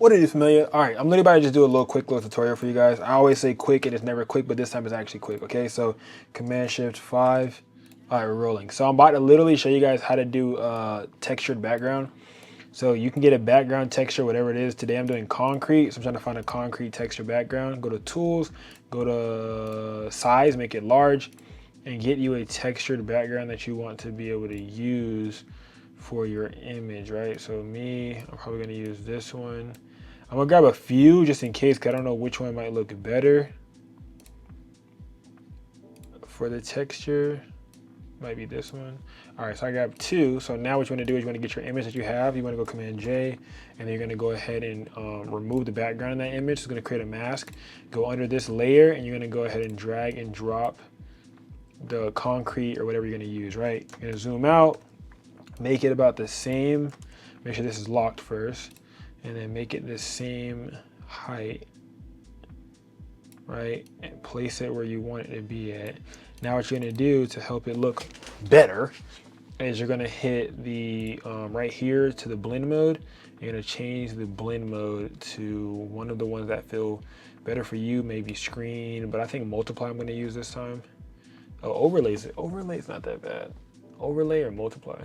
What are you familiar? All right, I'm literally about to just do a quick little tutorial for you guys. I always say quick and it's never quick, but this time it's actually quick, okay? So Command Shift 5. All right, we're rolling. So I'm about to literally show you guys how to do textured background. So you can get a background texture, whatever it is. Today I'm doing concrete, so I'm trying to find a concrete texture background. Go to Tools, go to Size, make it large, and get you a textured background that you want to be able to use for your image, right? So I'm probably gonna use this one. I'm gonna grab a few just in case, because I don't know which one might look better for the texture. Might be this one. All right, so I got two. So now what you want to do is you want to get your image that you have. You want to go Command J, and then you're going to go ahead and remove the background in that image. It's going to create a mask. Go under this layer, and you're going to go ahead and drag and drop the concrete or whatever you're going to use, right? You're going to zoom out, make it about the same. Make sure this is locked first, and then make it the same height, right? And place it where you want it to be at. Now what you're gonna do to help it look better is you're gonna hit the right here to the blend mode. You're gonna change the blend mode to one of the ones that feel better for you, maybe screen, but I think multiply I'm gonna use this time. Oh, overlay's not that bad. Overlay or multiply?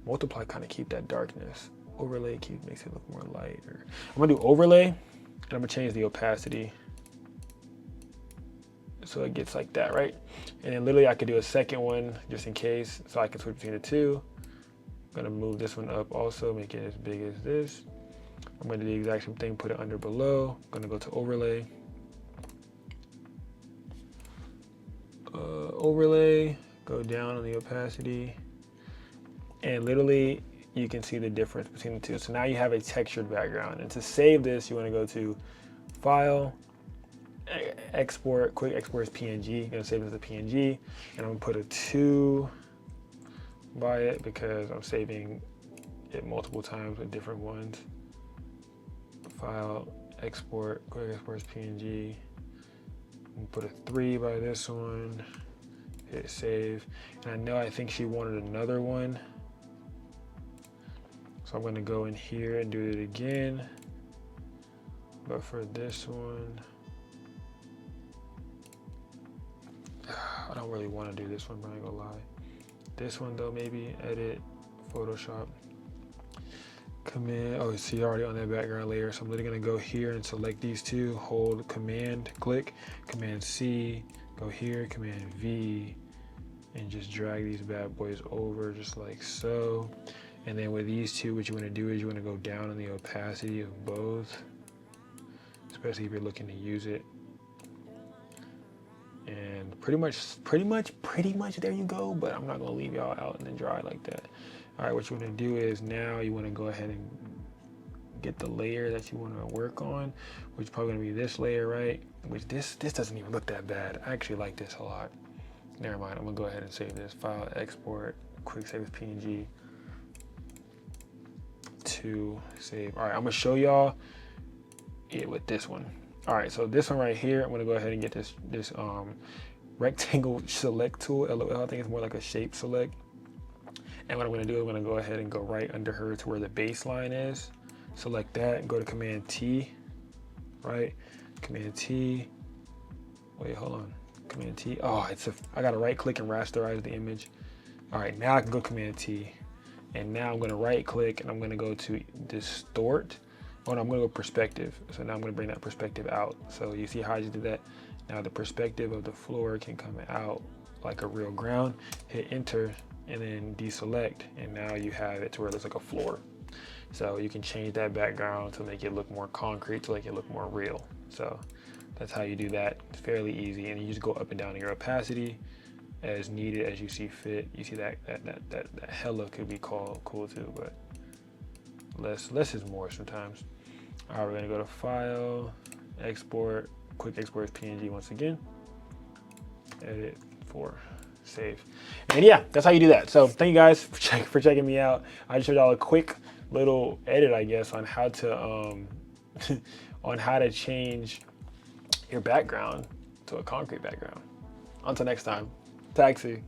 Multiply kind of keep that darkness. Overlay makes it look more lighter. I'm gonna do overlay, and I'm gonna change the opacity so it gets like that, right? And then literally I could do a second one just in case, so I can switch between the two. I'm gonna move this one up also, make it as big as this. I'm gonna do the exact same thing, put it under below. I'm gonna go to overlay. Overlay, go down on the opacity. And literally you can see the difference between the two. So now you have a textured background. And to save this, you wanna go to File, Export, quick export as PNG. I'm gonna save it as a PNG, and I'm gonna put a 2 by it because I'm saving it multiple times with different ones. File, export, quick export as PNG. Put a 3 by this one. Hit save. And I think she wanted another one, so I'm gonna go in here and do it again. But for this one, I don't really want to do this one, but I ain't gonna lie. This one though, maybe edit, Photoshop, Command. Oh, see, already on that background layer. So I'm literally gonna go here and select these two. Hold Command, click, Command C, go here, Command V, and just drag these bad boys over just like so. And then with these two, what you want to do is you want to go down on the opacity of both, especially if you're looking to use it. And pretty much there you go, but I'm not gonna leave y'all out and then dry like that. All right, what you wanna do is now you wanna go ahead and get the layer that you wanna work on, which is probably gonna be this layer, right? Which this doesn't even look that bad. I actually like this a lot. Never mind, I'm gonna go ahead and save this. File, export, quick save as PNG to save. All right, I'm gonna show y'all it with this one. All right, so this one right here, I'm gonna go ahead and get this rectangle select tool, LOL, I think it's more like a shape select. And what I'm gonna do is I'm gonna go ahead and go right under her to where the baseline is. Select that and go to Command T, right? Command T, wait, hold on. Command T, oh, I gotta right click and rasterize the image. All right, now I can go Command T. And now I'm gonna right click and I'm gonna go to distort. Oh no, I'm gonna go perspective. So now I'm gonna bring that perspective out. So you see how I just did that? Now the perspective of the floor can come out like a real ground. Hit enter and then deselect, and now you have it to where it looks like a floor. So you can change that background to make it look more concrete, to make it look more real. So that's how you do that. It's fairly easy, and you just go up and down in your opacity as needed, as you see fit. You see that hella could be called cool too, but less is more sometimes. All right, we're gonna go to File, Export, quick export as PNG once again. Edit for save. And yeah, that's how you do that. So thank you guys for checking me out. I just showed y'all a quick little edit, I guess, on how to on how to change your background to a concrete background. Until next time, taxi.